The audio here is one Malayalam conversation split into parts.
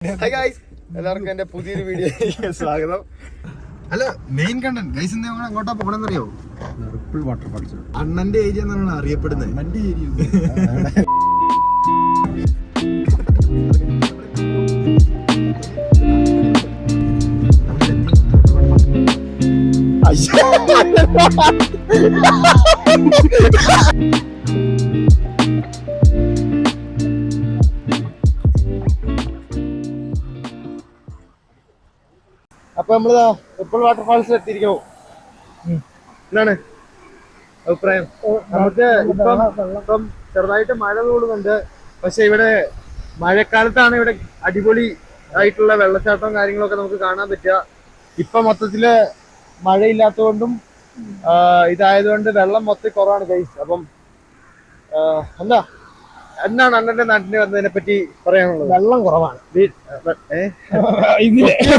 ഹായ് ഗൈസ്, എല്ലാവർക്കും എന്റെ പുതിയൊരു വീഡിയോയിലേക്ക് സ്വാഗതം. അല്ല, മെയിൻ കണ്ടന്റ് ഗൈസ്, നമ്മൾ അങ്ങോട്ടാ പോകണമെന്നറിയോ? Ripple Waterfalls. അണ്ണന്റെ ഏരിയ എന്നാണ് അറിയപ്പെടുന്നത്. അണ്ണന്റെ ഏരിയ അപ്പൊ നമ്മളിതാ റിപ്പിൾ വാട്ടർഫാൾസിൽ എത്തിയിരിക്കണോ? എന്താണ് അഭിപ്രായം? നമുക്ക് ഇപ്പം ചെറുതായിട്ട് മഴ കൂടുന്നുണ്ട്. പക്ഷെ ഇവിടെ മഴക്കാലത്താണ് ഇവിടെ അടിപൊളി ആയിട്ടുള്ള വെള്ളച്ചാട്ടവും കാര്യങ്ങളൊക്കെ നമുക്ക് കാണാൻ പറ്റുക. ഇപ്പൊ മൊത്തത്തില് മഴയില്ലാത്തതുകൊണ്ടും ഇതായതുകൊണ്ട് വെള്ളം മൊത്തം കുറവാണ് ഗൈസ്. അപ്പം എന്താണ് അണ്ണന്റെ നാട്ടിന് വന്നതിനെ പറ്റി പറയാനുള്ളത്? വെള്ളം കുറവാണ്,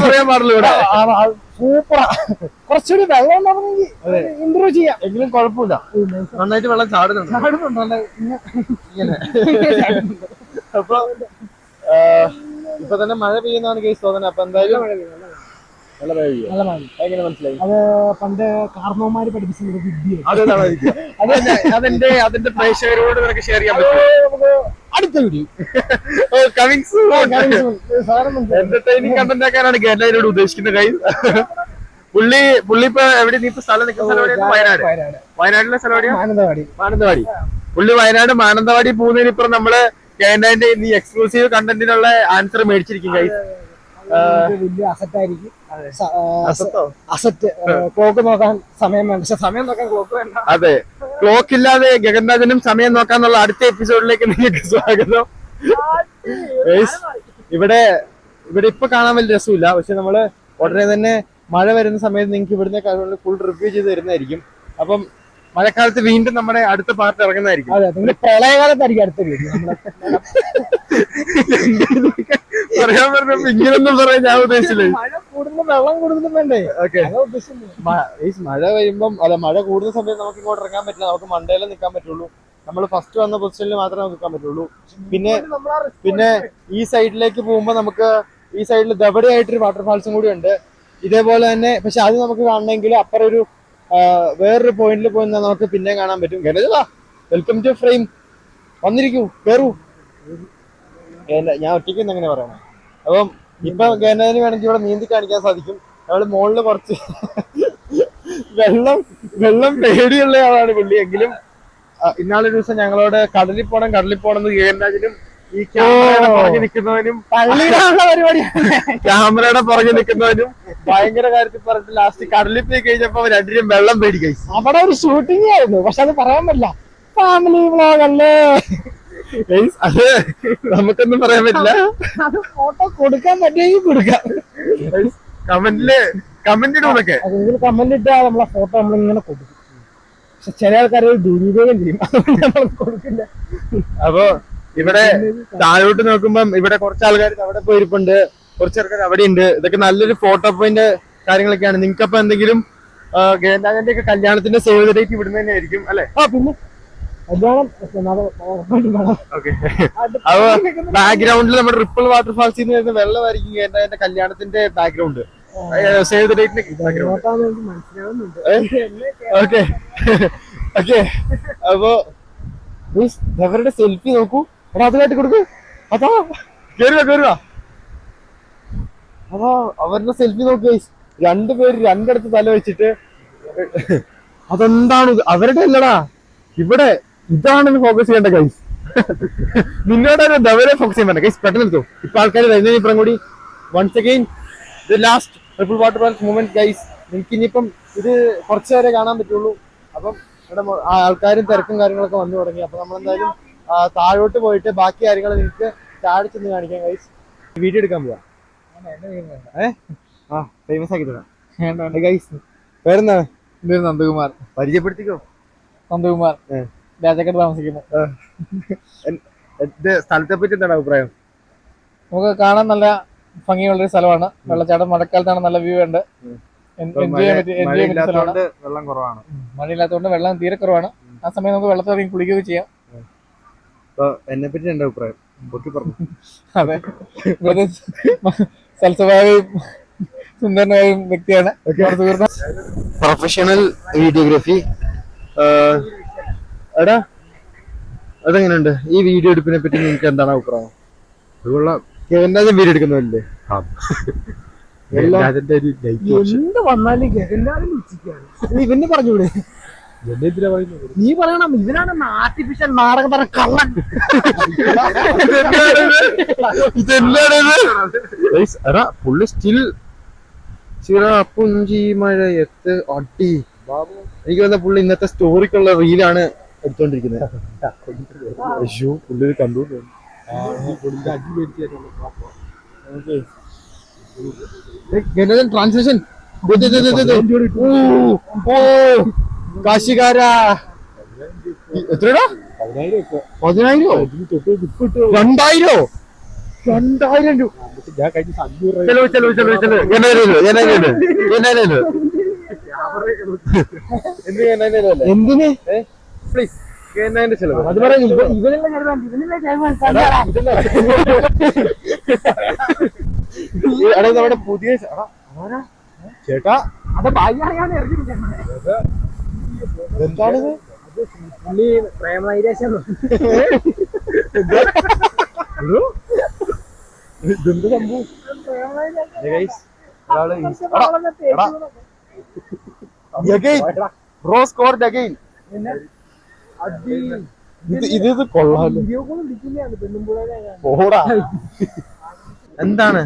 പറയാൻ പാടില്ല. ഇവിടെ സൂപ്പറാ. കുറച്ചുകൂടി വെള്ളം ഉണ്ടാവുന്നെങ്കിൽ ഇമ്പ്രൂവ് ചെയ്യാം. എങ്കിലും കുഴപ്പമില്ല, നന്നായിട്ട് വെള്ളം ചാടുന്നുണ്ട്. അപ്പൊ ഇപ്പൊ തന്നെ മഴ പെയ്യുന്നതാണ് കേസ് തോന്നുന്നത്. അപ്പൊ എന്തായാലും എങ്ങനെ മനസ്സിലായി? അത് പണ്ട് കാർന്നോമാര് പഠിപ്പിച്ച വിദ്യ. അതിന്റെ പ്രേക്ഷകരോട് നിനക്ക് ഷെയർ ചെയ്യാൻ പറ്റും അടുത്ത വീഡിയോ. എന്റർടൈനിങ് കണ്ടന്റ് ആക്കാനാണ് ഗേലയിലൂടെ ഉദ്ദേശിക്കുന്നത് കൈ. പുള്ളി ഇപ്പൊ എവിടെ? നീ ഇപ്പൊ സ്ഥലം നിൽക്കുന്ന സ്ഥലം വയനാട്ടിലെ സ്ഥലം മാനന്തവാടി. പുള്ളി വയനാട് മാനന്തവാടി പോകുന്നതിനിപ്പുറം നമ്മള് കേരളന്റെ ഈ എക്സ്ക്ലൂസീവ് കണ്ടന്റിനുള്ള ആൻസർ മേടിച്ചിരിക്കും കൈ. വലിയ അസറ്റായിരിക്കും. അസറ്റ് ക്ലോക്ക് നോക്കാൻ സമയം വേണ്ട, പക്ഷെ സമയം നോക്കാൻ ക്ലോക്ക് വേണ്ട. അതെ, ക്ലോക്ക് ഇല്ലാതെ ഗഗൻരാജനും സമയം നോക്കാന്നുള്ള അടുത്ത എപ്പിസോഡിലേക്ക് നിങ്ങൾക്ക് സ്വാഗതം. ഇവിടെ ഇപ്പൊ കാണാൻ വലിയ രസമില്ല, പക്ഷെ നമ്മള് ഉടനെ തന്നെ മഴ വരുന്ന സമയത്ത് നിങ്ങൾക്ക് ഇവിടുന്ന് കാര്യങ്ങൾ ഫുൾ റിവ്യൂ ചെയ്ത് തരുന്നതായിരിക്കും. അപ്പം മഴക്കാലത്ത് വീണ്ടും നമ്മുടെ അടുത്ത പാർട്ട് ഇറങ്ങുന്നതായിരിക്കും. അതെ, നിങ്ങൾ പ്രളയകാലത്തായിരിക്കും അടുത്ത വീഡിയോ. പറയാൻ പറഞ്ഞപ്പോ ഇങ്ങനൊന്നും പറയാൻ ഞാൻ ഉദ്ദേശിച്ചില്ലേ. മഴ കൂടുന്ന വെള്ളം കൂടുതലും വേണ്ടേ? ഓക്കെ, മഴ വരുമ്പം മഴ കൂടുന്ന സമയത്ത് നമുക്ക് ഇങ്ങോട്ട് ഇറങ്ങാൻ പറ്റില്ല. നമുക്ക് മണ്ടയിലും നിൽക്കാൻ പറ്റുള്ളൂ. നമ്മൾ ഫസ്റ്റ് വന്ന പൊസിഷനിൽ മാത്രമേ നിൽക്കാൻ പറ്റുള്ളൂ. പിന്നെ ഈ സൈഡിലേക്ക് പോകുമ്പോ നമുക്ക് ഈ സൈഡിൽ ദവടയായിട്ടൊരു വാട്ടർഫാൾസും കൂടി ഉണ്ട് ഇതേപോലെ തന്നെ. പക്ഷെ അത് നമുക്ക് കാണണമെങ്കിൽ അപ്പുറം ഒരു വേറൊരു പോയിന്റിൽ പോയി നമുക്ക് പിന്നെ കാണാൻ പറ്റും. Welcome to frame. വന്നിരിക്കൂ, കേറൂ. ഞാൻ ഒറ്റയ്ക്ക് എങ്ങനെ പറയണം? അപ്പം ഇപ്പൊ ഗേനന് വേണമെങ്കിൽ ഇവിടെ നീന്തി കാണിക്കാൻ സാധിക്കും. നമ്മള് മുകളില് കുറച്ച് വെള്ളം പേടിയുള്ള ആളാണ് പുള്ളി. എങ്കിലും ഇന്നാളൊരു ദിവസം ഞങ്ങളോട് കടലിൽ പോണം എന്ന് ഗേനരാജനും ഈ ക്യാമറയുടെ പുറകെ നിൽക്കുന്നവനും ഭയങ്കര കാര്യത്തിൽ പറഞ്ഞിട്ട് ലാസ്റ്റ് കടലിൽ പോയി കഴിഞ്ഞപ്പോ രണ്ടിനും വെള്ളം പേടിക്കായി. അവിടെ ഒരു ഷൂട്ടിംഗ് ആയിരുന്നു, പക്ഷെ അത് പറയാൻ പറ്റില്ല. ഫാമിലി വ്ളോഗല്ലേ, അത് നമുക്കൊന്നും പറയാൻ പറ്റില്ല. അത് ഫോട്ടോ കൊടുക്കാൻ പറ്റുമെങ്കിൽ കൊടുക്കാം. കമന്റ് ഇടുന്നൊക്കെ കമന്റ് ഇട്ടാ നമ്മളെ ഫോട്ടോ നമ്മളിങ്ങനെ കൊടുക്കും. പക്ഷെ ചില ആൾക്കാർ ദുരുപയോഗം ചെയ്യും, അതുകൊണ്ട് നമ്മൾ കൊടുക്കില്ല. അപ്പൊ ഇവിടെ താഴോട്ട് നോക്കുമ്പം ഇവിടെ കുറച്ച് ആൾക്കാർ അവിടെ പോയിരിപ്പുണ്ട്, കുറച്ച് ആൾക്കാർ അവിടെ ഉണ്ട്. ഇതൊക്കെ നല്ലൊരു ഫോട്ടോ പോയിന്റ് കാര്യങ്ങളൊക്കെയാണ്. നിങ്ങൾക്കപ്പൊ എന്തെങ്കിലും ഗേനരാജന്റെ ഒക്കെ കല്യാണത്തിന്റെ സേവ് ദ ഡേറ്റ് ഇവിടുന്ന് തന്നെ ആയിരിക്കും അല്ലെ? പിന്നെ അപ്പൊ ബാക്ക്ഗ്രൗണ്ടിൽ നമ്മുടെ റിപ്പിൾ വാട്ടർഫാൾസിൽ നിന്ന് വരുന്ന വെള്ളമായിരിക്കും ഗേനരാജന്റെ കല്യാണത്തിന്റെ ബാക്ക്ഗ്രൗണ്ട്, സേവ് ദ ഡേറ്റിന്റെ ബാക്ക്ഗ്രൗണ്ട്. ഓക്കെ അപ്പൊ അവരുടെ സെൽഫി നോക്കൂ. എടാ അത് കാട്ടി കൊടുക്കൂ. അതാ കേറുക. അതാ അവരുടെ സെൽഫി നോക്കൂ. രണ്ടുപേര് രണ്ടിടത്ത് തല വെച്ചിട്ട്. അതെന്താണ്? അവരുടെ അല്ലടാ, ഇവിടെ ഇതാണ് ഫോക്കസ് ചെയ്യേണ്ട ഗൈസ്. നിന്നോടൊരു ദവരെ ഫോക്കസ് ചെയ്യാൻ പറ്റില്ല ഗൈസ്. പെട്ടെന്ന് എടുത്തു. ഇപ്പൊ ആൾക്കാർ വരുന്നതിന് ഇപ്പുറം കൂടി once again the last ripple waterfalls movement guys. നിങ്ങൾക്ക് ഇനിയിപ്പം ഇത് കുറച്ചു നേരെ കാണാൻ പറ്റുള്ളൂ. അപ്പം ഇവിടെ ആൾക്കാരും തിരക്കും കാര്യങ്ങളൊക്കെ വന്നു തുടങ്ങി. അപ്പൊ നമ്മളെന്തായാലും താഴോട്ട് പോയിട്ട് ബാക്കി കാര്യങ്ങൾ നിങ്ങൾക്ക് താഴെ ചെന്ന് കാണിക്കാം ഗൈസ്. വീഡിയോ എടുക്കാൻ പോവാ. ഫേമസ് ആക്കി തരാം ഗൈസ്. പേരെന്താണ്? നന്ദകുമാർ. പരിചയപ്പെടുത്തിക്കോ. നന്ദകുമാർ, രാജാക്കട്ട് താമസിക്കുന്നു. സ്ഥലത്തെ പറ്റി എന്താണ് അഭിപ്രായം? നമുക്ക് കാണാൻ നല്ല ഭംഗിയുള്ളൊരു സ്ഥലമാണ്. വെള്ളച്ചാട്ടം മഴക്കാലത്താണ്, നല്ല വ്യൂ ഉണ്ട്. വെള്ളം കുറവാണ്, മഴയില്ലാത്തതുകൊണ്ട് വെള്ളം തീരെ കുറവാണ്. ആ സമയം നമുക്ക് വെള്ളത്തിൽ ഇറങ്ങി കുളിക്കുകയൊക്കെ ചെയ്യാം. അപ്പൊ എന്നെ പറ്റി എന്റെ അഭിപ്രായം പൊക്കി പറഞ്ഞു. അതെ, സൽസ്വഭാവിയും സുന്ദരനായും വ്യക്തിയാണ്. Professional videography. എടാ അതെങ്ങനെയുണ്ട് ഈ വീഡിയോ എടുപ്പിനെ പറ്റി നിങ്ങൾക്ക് എന്താണ് അഭിപ്രായം? എല്ലാവരും വീഡിയോ എടുക്കുന്നതല്ലേ? എന്ത് വന്നാലും ഇവന് പറഞ്ഞൂടെ? നീ പറയണം, ഇവനാണ് ആർട്ടിഫിഷ്യൽ നാടകം തരം കള്ളൻ. പുള്ളി സ്റ്റിൽ ചിറപ്പുഞ്ചി മഴയത്ത് അടി. എനിക്ക് വന്ന പുള്ളി ഇന്നത്തെ സ്റ്റോറിക്കുള്ള റീലാണ് എടുത്തോണ്ടിരിക്കുന്നത്. അയ്യോ പുള്ളി കണ്ടു. ട്രാൻസ്ലേഷൻ കാശികാരാ എത്രടാ? 10,000 2000 രൂപ. എന്തിന് പ്ലീസ് ചെലവ് അത് പറഞ്ഞു. നമ്മുടെ പുതിയ ചേട്ടാ അത് ഭാഗ്യാണ് എന്താണിത്? പുള്ളി പ്രേമനൈരാശ്യം ഇതെന്ത് സംഭവം? ഇത് കൊള്ളാലോ. എന്താണ്?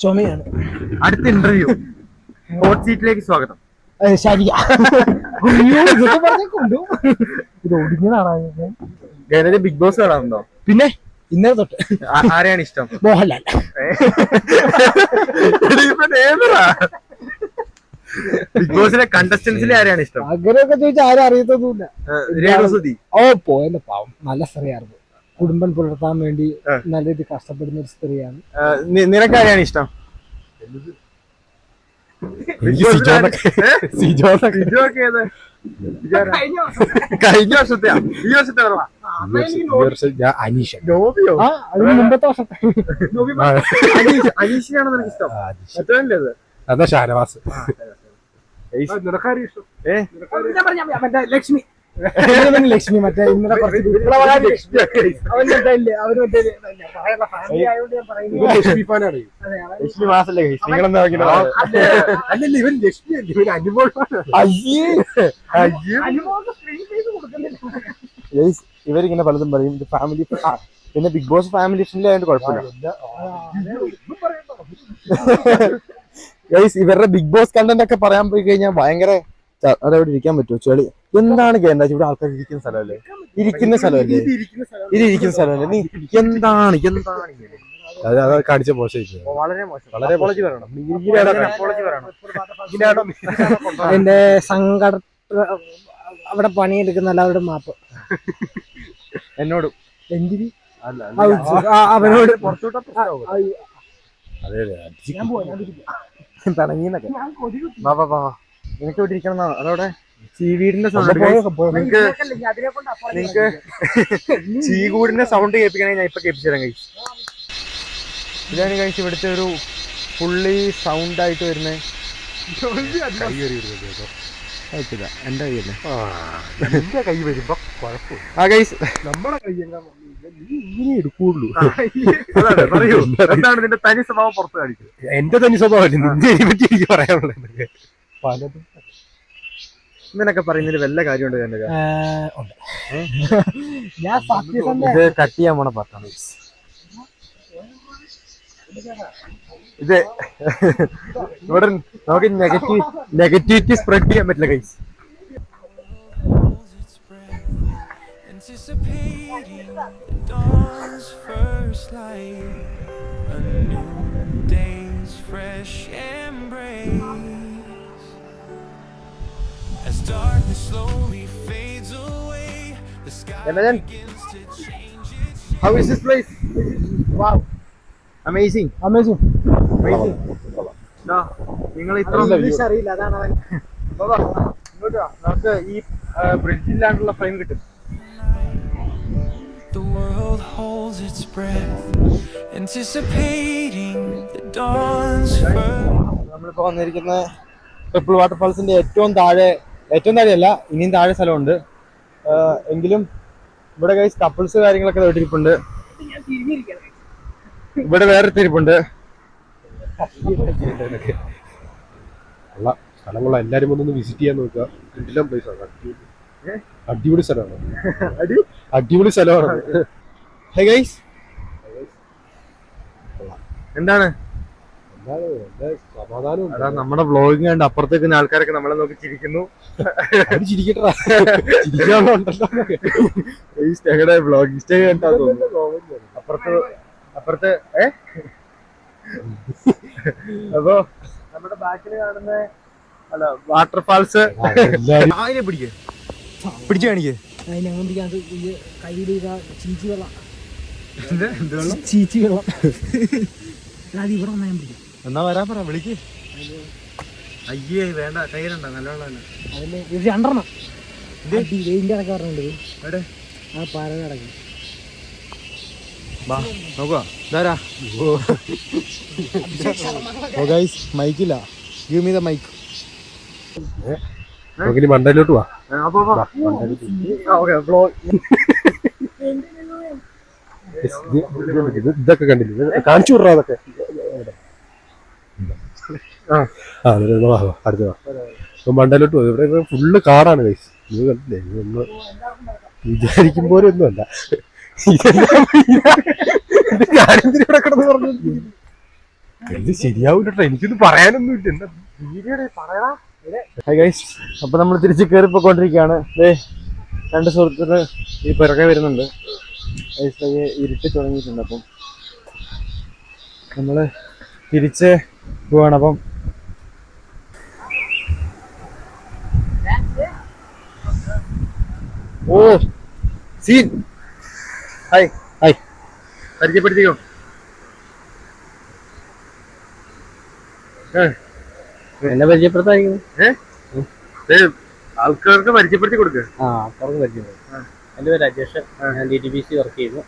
ചുമയാണ്. അടുത്ത ഇന്റർവ്യൂ ഹോട്ട് സീറ്റിലേക്ക് സ്വാഗതം. ശരിയാ. ഇത് ഒടിഞ്ഞതാണ്. ബിഗ് ബോസ് കാണാറുണ്ടോ? പിന്നെ ഇന്നലെ തൊട്ട്. ആരെയാണ് ഇഷ്ടം? മോഹൻലാൽ. ബിഗ് ബോസിലെ കണ്ടസ്റ്റൻസിലെ ആരെയാണ് ഇഷ്ടം? അങ്ങനെയൊക്കെ ചോദിച്ചാൽ ആരും അറിയത്തൊന്നുമില്ല. രേണുസുതി. ഓ പോയല്ലോ, പാവം. നല്ല സ്ത്രീയായിരുന്നു. കുടുംബം പുലർത്താൻ വേണ്ടി നല്ല രീതിയിൽ കഷ്ടപ്പെടുന്ന ഒരു സ്ത്രീയാണ്. നിനക്ക് ആരെയാണ് ഇഷ്ടം? കഴിഞ്ഞ വർഷത്തെ ഈ വർഷത്തെ മുമ്പത്തെ വർഷത്തെ അനീഷിനാണ് നിനക്ക് ഇഷ്ടം? മറ്റേ അതാ ഷാനവാസ്. ലക്ഷ്മി ലക്ഷ്മി മറ്റേ ഇന്നലെ ലക്ഷ്മി ഫാനാണ്. ലക്ഷ്മി മാസല്ലേ നിങ്ങളെന്താ അല്ലല്ല, ഇവൻ ലക്ഷ്മി അല്ല, ഇവൻ അനുമോൾ. ഇവരിങ്ങനെ പലതും പറയും. ഇത് ഫാമിലി, പിന്നെ ബിഗ് ബോസ് ഫാമിലി ആയതുകൊണ്ട് കുഴപ്പമില്ല. ഇവരുടെ ബിഗ് ബോസ് കണ്ടന്റ് ഒക്കെ പറയാൻ പോയി കഴിഞ്ഞാൽ ഭയങ്കര അതവിടെ ഇരിക്കാൻ പറ്റുമോ? ചെളി എന്താണ് കേന്ദ്ര ഇവിടെ ആൾക്കാർ ഇരിക്കുന്ന സ്ഥലമല്ലേ? ഇരിക്കുന്ന സ്ഥലമല്ലേ? ഇത് ഇരിക്കുന്ന സ്ഥലമല്ലേ? നീ എന്താണ് അതൊക്കെ അടിച്ച മോശം, വളരെ മോശം. വളരെ അപ്പോളജി പറയണം. എന്റെ സങ്കട അവിടെ പണിയെടുക്കുന്ന എല്ലാവരുടെ മാപ്പ് എന്നോടും എന്തിന് അവനോട് പിണങ്ങിന്നൊക്കെ. നിനക്ക് ഇവിടെ ഇരിക്കണം എന്നാണ് അതവിടെ ചീവീടിന്റെ സൗണ്ട്. നിങ്ങക്ക് ചീകൂടിന്റെ സൗണ്ട് കേൾപ്പിക്കണമെങ്കിൽ ഞാൻ ഇപ്പൊ കേൾപ്പിച്ചു തരാം കഴിച്ചു. ഇതാണ് കഴിച്ച് ഇവിടുത്തെ ഒരു ഫുള്ളി സൗണ്ട് ആയിട്ട് വരുന്നേ. എന്റെ കൈയല്ലേ? എന്റെ കൈ വരുമ്പോ കുഴപ്പമില്ല. ആ ഗൈസ് നമ്മളെ കൈ ഇങ്ങനെ എടുക്കുള്ളൂ. പറയൂ, എന്താണ് നിന്റെ തനി സ്വഭാവം പുറത്ത് കാണിക്കുന്നത്? എന്റെ തനി സ്വഭാവം നിന്റെ പറ്റി എനിക്ക് പറയാനുള്ളത് പലതും. ഇങ്ങനൊക്കെ പറയുന്നതിന് വല്ല കാര്യമുണ്ട്? ഞാൻ ഇത് കട്ട് ചെയ്യാൻ പോണ പാട്ടാണ് ഇത്. ഇവിടെ നമുക്ക് നെഗറ്റിവിറ്റി സ്പ്രെഡ് ചെയ്യാൻ പറ്റില്ല guys. Anticipating dawn's first light, a new day's fresh embrace. As darkness slowly fades away, the sky begins to change its shape. How is this place? Wow, amazing. നിങ്ങൾ ഇത്ര ഇംഗ്ലീഷ് അറിയില്ല, അതാണ് അവൻ. ഇങ്ങോട്ട് വാ. നമുക്ക് ഈ ബ്രിഡ്ജില്ലാണ്ടുള്ള ഫ്രെയിം കിട്ടും. The world holds its breath, anticipating the dawn's first. നമ്മളിപ്പോ വന്നിരിക്കുന്ന ട്രിപ്പിൾ വാട്ടർഫാൾസിന്റെ ഏറ്റവും താഴെയല്ല, ഇനിയും താഴെ സ്ഥലമുണ്ട്. എങ്കിലും ഇവിടെ ഗൈസ് കപ്പിൾസ് കാര്യങ്ങളൊക്കെ ഇട്ടിരിപ്പുണ്ട്. ഇവിടെ വേറെ തിരിപ്പുണ്ട്. സ്ഥലങ്ങളെ എല്ലാരും ഒന്ന് വിസിറ്റ് ചെയ്യാൻ നോക്കുക. കിടിലൻ പ്ലേസ് ആണ്. അടിപൊളി സ്ഥലമാണ്. അടിപൊളി സ്ഥലമാണ്. ഹേ ഗൈസ്, എന്താണ് സമാധാനം അതാ നമ്മുടെ വ്ളോഗിങ് കണ്ട് അപ്പുറത്തേക്ക് ആൾക്കാരൊക്കെ നമ്മളെ നോക്കി ചിരിക്കുന്നു. ചിരിക്കട്ടാ, ചിരിക്കാനുണ്ടല്ലോ. ഞങ്ങളുടെ വ്ളോഗിങ് സ്റ്റേ കണ്ടാ തോന്നുന്നു. അപ്പുറത്ത് അപ്പോ നമ്മുടെ ബാക്കില് കാണുന്ന വാട്ടർഫാൾസ് അതിനെ പിടിച്ചു കാണിക്കേ. ചീച്ചി വെള്ളം ചീച്ചി വെള്ളം അത് ഇവിടെ വന്നാൽ ഞാൻ പിടിക്കും. എന്നാ വരാൻ പറ, വിളിക്ക്. അയ്യേ വേണ്ട, കയ്യിലുണ്ട നല്ല വെള്ളം. അതിന് ഇത് രണ്ടെണ്ണം വെയിൻ്റെ ഇടയ്ക്ക് പറഞ്ഞിട്ടുണ്ട്. എവിടെ ആ പാറ കിടക്കും. വാ നോക്കുക. ഇതാരാ? ഓ ഗൈസ്, മൈക്കില്ല. Give me the mic. നമുക്കിനി മണ്ടയിലോട്ട് പോവാ. ഇതൊക്കെ കണ്ടില്ലേ, കാണിച്ചു വിടാ അതൊക്കെ. അടുത്ത മണ്ടയിലോട്ട് പോകും. ഇവിടെ ഫുള്ള് കാടാണ് ഗൈസ്. ഇത് കണ്ടില്ലേ, ഇതൊന്ന് വിചാരിക്കും പോലെ ഒന്നും അല്ല. ഞാനെന്തിനൂടെ കിടന്ന് പറഞ്ഞു ഇത് ശരിയാവൂലട്ടോ. എനിക്കൊന്നും പറയാനൊന്നും ഇല്ല. ഹായ് ഗൈസ്, അപ്പൊ നമ്മൾ തിരിച്ച് കയറിപ്പോയിക്കൊണ്ടിരിക്കുകയാണ്. രണ്ട് സുഹൃത്തുക്കൾ ഈ പിറകെ വരുന്നുണ്ട്. ഇരുട്ടി തുടങ്ങിയിട്ടുണ്ട്. അപ്പം നമ്മള് തിരിച്ച് പോവാണ്. അപ്പം ഓ സീൻ. ഹായ് ഹായ്, പരിചയപ്പെടുത്തിക്കോ. എന്നെ പരിചയപ്പെടുത്തായിരിക്കും. ആൾക്കാർക്ക് പരിചയപ്പെടുത്തി കൊടുക്കുക. ആൾക്കാർക്ക് പരിചയപ്പെടും. എൻ്റെ പേര് രാജേഷ്. ഞാൻ DTPC വർക്ക് ചെയ്യുന്നു.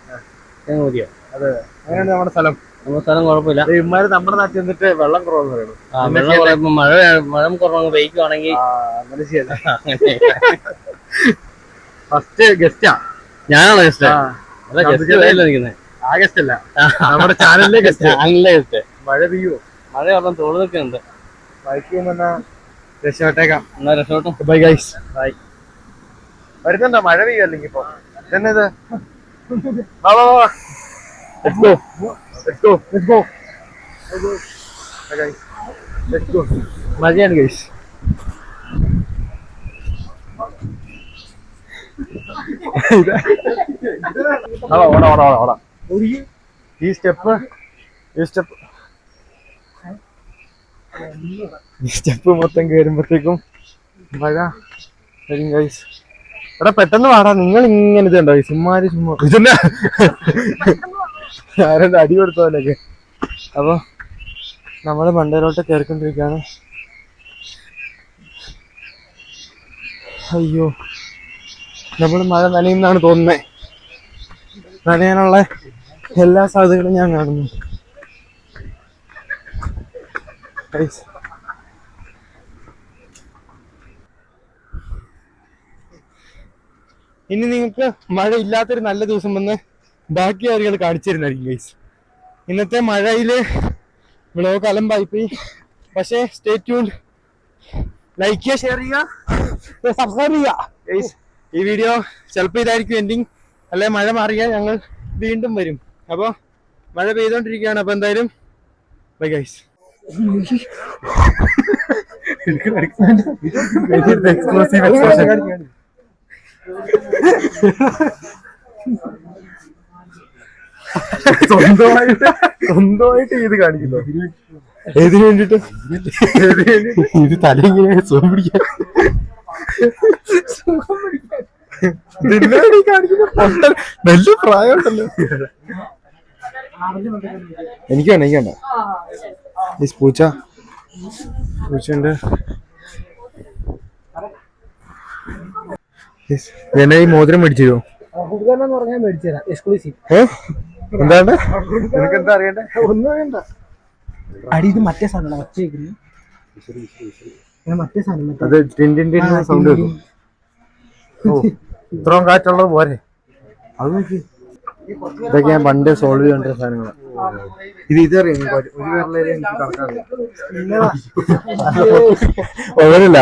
ഞാൻ മോദിയോ. അതെ, അങ്ങനെയാണ് നമ്മുടെ സ്ഥലം. നമ്മുടെ സ്ഥലം കുഴപ്പമില്ല. ഇമാര് നമ്മുടെ നാട്ടിൽ നിന്നിട്ട് വെള്ളം കുറവെന്ന് പറയുന്നു. വെള്ളം കുറയുമ്പോൾ മഴ കുറവ് പെയ്ക്കുവാണെങ്കിൽ അങ്ങനെ ചെയ്യല്ല. ഫസ്റ്റ് ഗസ്റ്റാ ഞാനാണ് ഗസ്റ്റ്. നിൽക്കുന്നത് ആ ഗസ്റ്റ് അല്ല, നമ്മുടെ ചാനലിലെ ഗസ്റ്റ്. ഗസ്റ്റ്. മഴ പെയ്യുമോ? മഴ കാരണം തോന്നുന്നൊക്കെ ഉണ്ട്. ബൈക്ക് വന്നാ രക്ഷപ്പെട്ടേക്കാം. എന്നാ രക്ഷോട്ടും. Bye guys. ബൈ. വരുന്നുണ്ടോ? മഴ പെയ്യും അല്ലെങ്കിൽ ഇപ്പൊ തന്നെ ഇത്. വാ വാ വാ, let's go let's go let's go guys, let's go. മഴയാണ് ഗൈസ്. ഓടാ ഓടാ ഓടാ. ഈ സ്റ്റെപ്പ് മൊത്തം കയറുമ്പോഴത്തേക്കും മഴ വരും ഗൈസ്. എടാ പെട്ടെന്ന് വാടാ, നിങ്ങൾ ഇങ്ങനെ ഇതുണ്ടോ ചുമ്മാ ഇതന്നെ ആരെന്താ അടി കൊടുത്ത പോലെയൊക്കെ. അപ്പൊ നമ്മള് മണ്ടയിലോട്ട് കയറിക്കൊണ്ടിരിക്കുകയാണ്. അയ്യോ, നമ്മൾ മഴ നനയുന്നാണ് തോന്നുന്നത്. നനയാനുള്ള എല്ലാ സാധ്യതകളും ഞാൻ കാണുന്നു. ഇനി നിങ്ങൾക്ക് മഴ ഇല്ലാത്തൊരു നല്ല ദിവസം വന്ന് ബാക്കി കാര്യങ്ങൾ കാണിച്ചു തരുന്നതായിരിക്കും ഗൈസ്. ഇന്നത്തെ മഴയില് വ്ളോഗ് അലമ്പായിപ്പോയി. പക്ഷേ സ്റ്റേ ട്യൂൺഡ്, ലൈക്ക് ചെയ്യുക, ഷെയർ ചെയ്യുക, സബ്സ്ക്രൈബ് ചെയ്യുക ഗൈസ്. ഈ വീഡിയോ ചിലപ്പോൾ ഇതായിരിക്കും എൻഡിങ്, അല്ലെ മഴ മാറിയാൽ ഞങ്ങൾ വീണ്ടും വരും. അപ്പോൾ മഴ പെയ്തോണ്ടിരിക്കുകയാണ്. അപ്പോൾ എന്തായാലും ബൈ ഗൈസ്. സ്വന്തമായിട്ട് ഇത് കാണിക്കുന്നു. ഏതിനു വേണ്ടിട്ട്? ഇത് തലയിങ്ങനെ സുഖം പിടിക്കാൻ കാണിക്കുന്ന നല്ല പ്രായമുണ്ടല്ലോ. എനിക്ക് വേണ്ട പൂച്ചയുണ്ട്. എന്നെ ഈ മോതിരം മേടിച്ചു തരുമോ? എന്ന് പറഞ്ഞാൽ മേടിച്ചു തരാം എക്സ്ക്ലൂസീവ്. എന്താണ് നിനക്ക് എന്താ അറിയണ്ടേ? ഒന്നും വേണ്ട. അടി ഇത് മറ്റേ സാധനം ഒച്ചയ്ക്കുന്നു. മറ്റേ സാധനം അത് സൗണ്ട് കേൾക്കും. ഓ ഇത്രയും കാറ്റുള്ളത് പോരെ. അത് നോക്കി, ഇതൊക്കെ ഞാൻ പണ്ട് സോൾവ് ചെയ്യേണ്ട സാധനങ്ങളാണ്. ഇതറിയാം ഒരു വിരലേലും എനിക്ക് കറക്കാറില്ല. ഒരില്ല,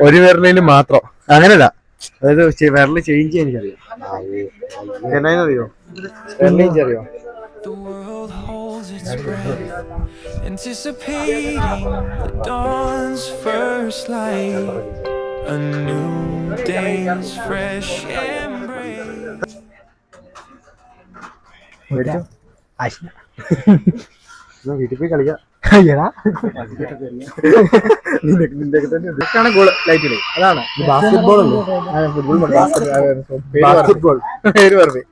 ഒരു വിരലേലും മാത്രം അങ്ങനല്ല. അതായത് വിരല് ചേഞ്ച് ചെയ്യാൻ എനിക്കറിയാം. എന്നാന്നറിയോ വിരൽ ചേഞ്ച് അറിയോ? The world holds its breath, anticipating the dawn's first light, a new day's fresh embrace. വീട്ടിൽ പോയി കളിക്കാം. ലൈറ്റില് അതാണ് ബാസ്കറ്റ്ബോൾ അല്ലേ? ബാസ്കറ്റ്ബോൾ പേര് പറഞ്ഞു.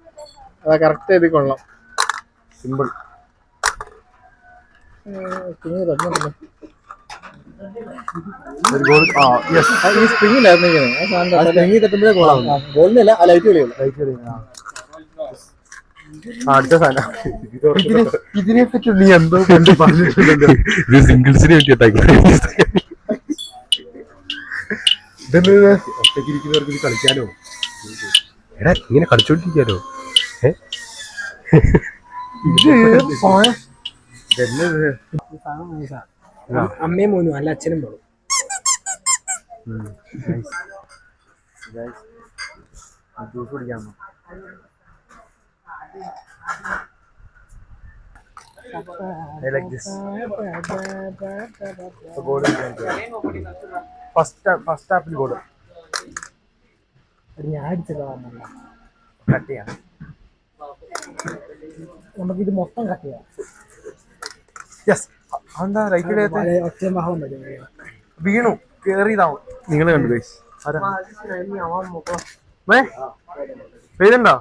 അതാ കറക്റ്റ് എഴുതി കൊള്ളാം. സിമ്പിൾ. ഒരു ഗോൾ. ഈ സ്പ്രിങ്ങിലായിരുന്നു സ്പ്രിങ്ങി തട്ടുമ്പോഴേ ഗോളാവും. ഗോളിനല്ല, ആ ലൈറ്റ് കളിയുള്ളൂ. ലൈറ്റ് കളിയാണ് അടുത്ത സാധനം. ഇതിനെ പറ്റി നീ എന്തോ കണ്ട് പറഞ്ഞിട്ടുണ്ടല്ലോ. ഇത് സിംഗിൾസിന് വേണ്ടി ഒറ്റയ്ക്ക് ഇരിക്കുന്നവർക്ക് ഇത് കളിക്കാനോ? എടാ ഇങ്ങനെ കളിച്ചോണ്ടിരിക്കാനോ? അമ്മയും മോനും അല്ല അച്ഛനും മോളും. Juice കുടിക്കാമോ? I like this. The goal is first apple goal. ഞാൻ അടിച്ചതാണ്. കട്ട് ചെയ്യാം. നമുക്കിത് മൊത്തം കട്ട് ചെയ്യാം. യെസ്. എന്താ റൈറ്റ് ഒറ്റ ഭാവം വരും. വീണു കേറിയതാവും. നിങ്ങൾ കണ്ടു ഗൈസ്. പെയ്തുണ്ടോ?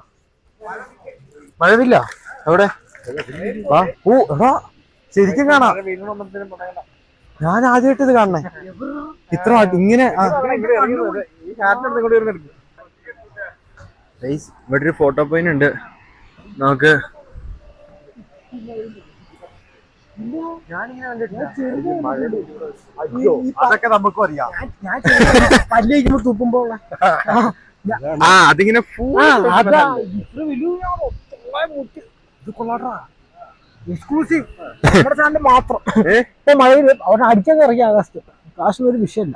മഴവില്ല എവിടെ? എടാ ശരിക്കും കാണാം. ഞാൻ ആദ്യമായിട്ട് ഇത് കാണണേ. ഇത്ര ഇങ്ങനെ ഇവിടെ ഒരു ഫോട്ടോ പോയിന്റ് ഉണ്ട്. നമുക്ക് അതൊക്കെ നമുക്കും അറിയാം. പല്ലിക്കുമ്പോ തുപ്പുമ്പോ അതിങ്ങനെ എക്സ്ക്ലൂസീവ് മാത്രം. ഇപ്പൊ മഴയിൽ അവിടെ അടിച്ചൊക്കെ ഇറങ്ങി ആകാശത്ത്. കാശിനൊരു വിഷയമില്ല.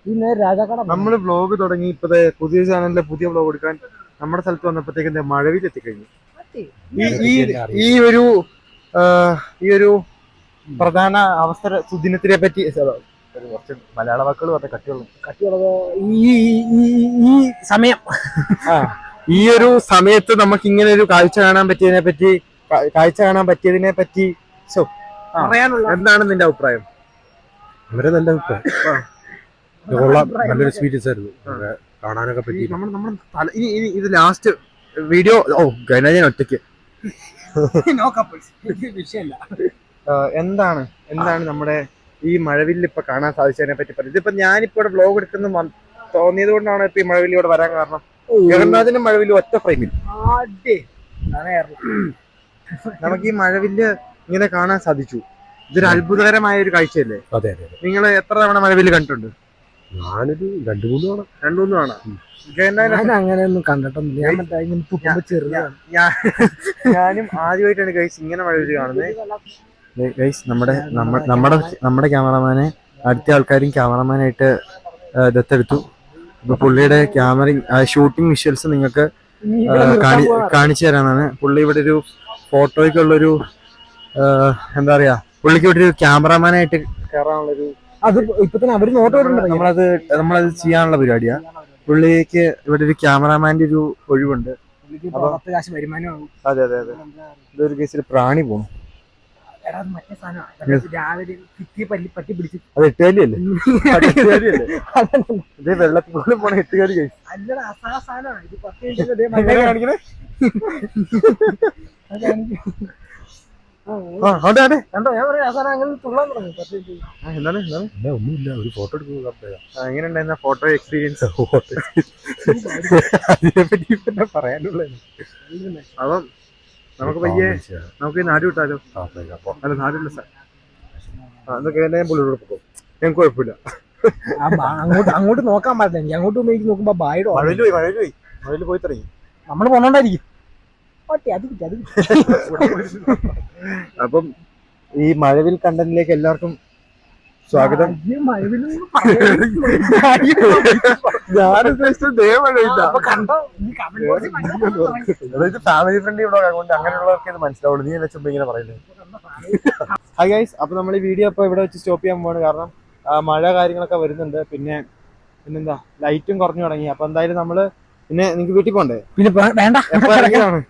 പിന്നെ രാജാക്കട നമ്മള് വ്ലോഗ് തുടങ്ങി. ഇപ്പത്തെ പുതിയ ചാനലിലെ പുതിയ വ്ലോഗ് എടുക്കാൻ നമ്മുടെ സ്ഥലത്ത് വന്നപ്പോഴത്തേക്ക് മഴവിൽ എത്തിക്കഴിഞ്ഞു. ഈ ഒരു പ്രധാന അവസര സുദിനത്തിനെ പറ്റി കുറച്ച് മലയാള വാക്കുകൾ പറഞ്ഞ കട്ടിയുള്ളത് ഈ സമയം ഈ ഒരു സമയത്ത് നമുക്ക് ഇങ്ങനെ ഒരു കാഴ്ച കാണാൻ പറ്റിയതിനെ പറ്റി എന്താണ് നിന്റെ അഭിപ്രായം? വളരെ നല്ല അഭിപ്രായം. കൊള്ളാം, നല്ലൊരു എക്സ്പീരിയൻസ് ആയിരുന്നു. കാണാനൊക്കെ പറ്റി. ഇനി ഇത് ലാസ്റ്റ് വീഡിയോ. ഞാൻ ഒറ്റയ്ക്ക് എന്താണ് നമ്മുടെ ഈ മഴവില്ല് ഇപ്പൊ കാണാൻ സാധിച്ചതിനെ പറ്റി പറയും. ഇതിപ്പോ ഞാനിപ്പോ ഇവിടെ വ്ലോഗ് എടുക്കുന്ന തോന്നിയത് കൊണ്ടാണ് ഇപ്പൊ ഈ മഴവില്ല് ഇവിടെ വരാൻ കാരണം. ജഗന്നാഥിനും മഴവില്ല് ഒറ്റ ഫ്രെയിമിൽ നമുക്ക് ഈ മഴവില്ല് ഇങ്ങനെ കാണാൻ സാധിച്ചു. ഇതൊരു അത്ഭുതകരമായ ഒരു കാഴ്ചയല്ലേ? അതെ അതെ. നിങ്ങൾ എത്ര തവണ മഴവില്ല് കണ്ടിട്ടുണ്ട്? ഞാനൊരു രണ്ടു മൂന്ന് തവണ. അങ്ങനെയൊന്നും കണ്ടിട്ടൊന്നുമില്ല. ഞാനും ആദ്യമായിട്ടാണ് ഗൈസ് ഇങ്ങനെ മഴവില്ല് കാണുന്നത്. ഗൈസ് നമ്മുടെ ക്യാമറമാനെ അടുത്ത ആൾക്കാരും ക്യാമറമാനായിട്ട് ദത്തെടുത്തു. അപ്പൊ പുള്ളിയുടെ ഷൂട്ടിംഗ് വിഷ്വൽസ് നിങ്ങൾക്ക് കാണിച്ചു തരാനാണ്. പുള്ളി ഇവിടെ ഒരു ഫോട്ടോയ്ക്കുള്ളൊരു എന്താ പറയാ, പുള്ളിക്ക് ഇവിടെ ഒരു ക്യാമറമാനായിട്ട് കയറാനുള്ളൊരു ഇപ്പൊ തന്നെ അവര് നോട്ട് നമ്മളത് ചെയ്യാനുള്ള പരിപാടിയാ. പുള്ളിക്ക് ഇവിടെ ഒരു ക്യാമറാമാന്റെ ഒരു ഒഴിവുണ്ട്. അതെ അതെ അതെ. ഇതൊരു കേസിൽ പ്രാണി പോണു. അത് എട്ടുകാലിയല്ലേ? ഇതേ വെള്ളത്തിൽ പോണ എട്ടുകാലി കേസ്. അതെ അതെ. കണ്ടോ ഞാൻ പറയാം അവസാനം അങ്ങനെ തുള്ളാൻ തുടങ്ങി 10 മിനിറ്റ്. എന്താണ് ഇല്ല ഒന്നുമില്ല, ഒരു ഫോട്ടോ എടുക്കുന്നത് എങ്ങനെ ഉണ്ടായിരുന്ന ഫോട്ടോ എക്സ്പീരിയൻസ്? അതിനെപ്പറ്റി പിന്നെ പറയാനുള്ളത്. അപ്പം നമുക്ക് പയ്യെ നമുക്ക് ഈ നാട് വിട്ടാലോ? അല്ല നാടില്ല സാർ, അതൊക്കെ ഞാൻ പുള്ളിയോട് പോകും, ഞങ്ങൾക്ക് കുഴപ്പമില്ല. അങ്ങോട്ട് നോക്കാൻ പാടില്ല എനിക്ക്. അങ്ങോട്ട് പോകുമ്പോൾ നോക്കുമ്പോ ബായുടെ മഴയിൽ പോയി തുടങ്ങി. നമ്മൾ പോണോണ്ടായിരിക്കും. അപ്പം ഈ മഴവിൽ കണ്ടന്റിലേക്ക് എല്ലാവർക്കും സ്വാഗതം. ഞാൻ ഉദ്ദേശിച്ചത് അതായത് ഫാമിലി ഫ്രണ്ട്ലി വ്ളോഗ് ആയതുകൊണ്ട് അങ്ങനെയുള്ളവർക്ക് ഇത് മനസ്സിലാവുള്ളൂ. നീ എന്നെ ചുമ്മാ ഇങ്ങനെ പറയുന്നത്. ഹായ് ഗൈസ്, അപ്പൊ നമ്മൾ ഈ വീഡിയോ ഇപ്പൊ ഇവിടെ വെച്ച് സ്റ്റോപ്പ് ചെയ്യാൻ പോവാണ്. കാരണം മഴ കാര്യങ്ങളൊക്കെ വരുന്നുണ്ട്. പിന്നെന്താ ലൈറ്റും കുറഞ്ഞു തുടങ്ങി. അപ്പൊ എന്തായാലും നമ്മള് പിന്നെ നിങ്ങക്ക് വീട്ടിൽ പോണ്ടേ? പിന്നെ വേണ്ട, എപ്പോ ഇറങ്ങിയാണ്?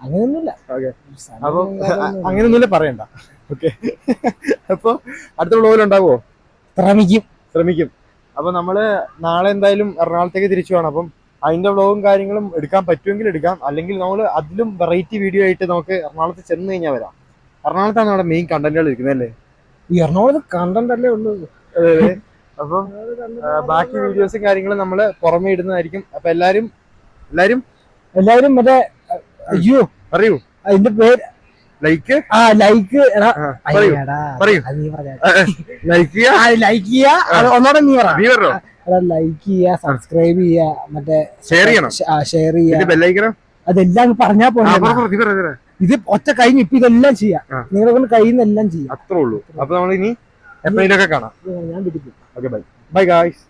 അങ്ങനെയൊന്നുമില്ല. അപ്പൊ അങ്ങനെയൊന്നുമില്ല പറയണ്ട. ഓക്കെ, അപ്പൊ അടുത്ത വ്ളോഗിൽ ഉണ്ടാവുമോ? ശ്രമിക്കും. അപ്പൊ നമ്മള് നാളെ എന്തായാലും എറണാകുളത്തേക്ക് തിരിച്ചു പോകണം. അപ്പം അതിന്റെ വ്ളോഗും കാര്യങ്ങളും എടുക്കാൻ പറ്റുമെങ്കിൽ എടുക്കാം, അല്ലെങ്കിൽ നമ്മൾ അതിലും വെറൈറ്റി വീഡിയോ ആയിട്ട് നമുക്ക് എറണാകുളത്ത് ചെന്ന് കഴിഞ്ഞാൽ വരാം. എറണാകുളത്താണ് നമ്മുടെ മെയിൻ കണ്ടന്റുകൾ ഇരിക്കുന്നത് അല്ലേ? ഈ എറണാകുളത്ത് കണ്ടന്റ് അല്ലേ ഉള്ളൂ. അപ്പം ബാക്കി വീഡിയോസും കാര്യങ്ങളും നമ്മള് പുറമെ ഇടുന്നതായിരിക്കും. അപ്പൊ എല്ലാരും മറ്റേ അയ്യോ പറയൂ അതിന്റെ പേര് ലൈക്ക് ലൈക്ക് ലൈക്ക് ചെയ്യാ. ഒന്നോടെ നീ പറ. ലൈക്ക് ചെയ്യാ, സബ്സ്ക്രൈബ് ചെയ്യാ, മറ്റേ ഷെയർ ചെയ്യണം, ഷെയർ ചെയ്യാ, ബെല്ലൈക്കണം. അതെല്ലാം പറഞ്ഞാ പോലെ ഇത് ഒറ്റ കഴിഞ്ഞ് ഇപ്പൊ ഇതെല്ലാം ചെയ്യാം. നിങ്ങളെ കൊണ്ട് കഴിയുന്ന എല്ലാം ചെയ്യാം. അത്രേ ഉള്ളൂ. അപ്പൊ നമ്മൾ ഇനി എപ്പോഴേലൊക്കെ കാണാം. ഞാൻ പിടിക്കും. Okay, bye guys.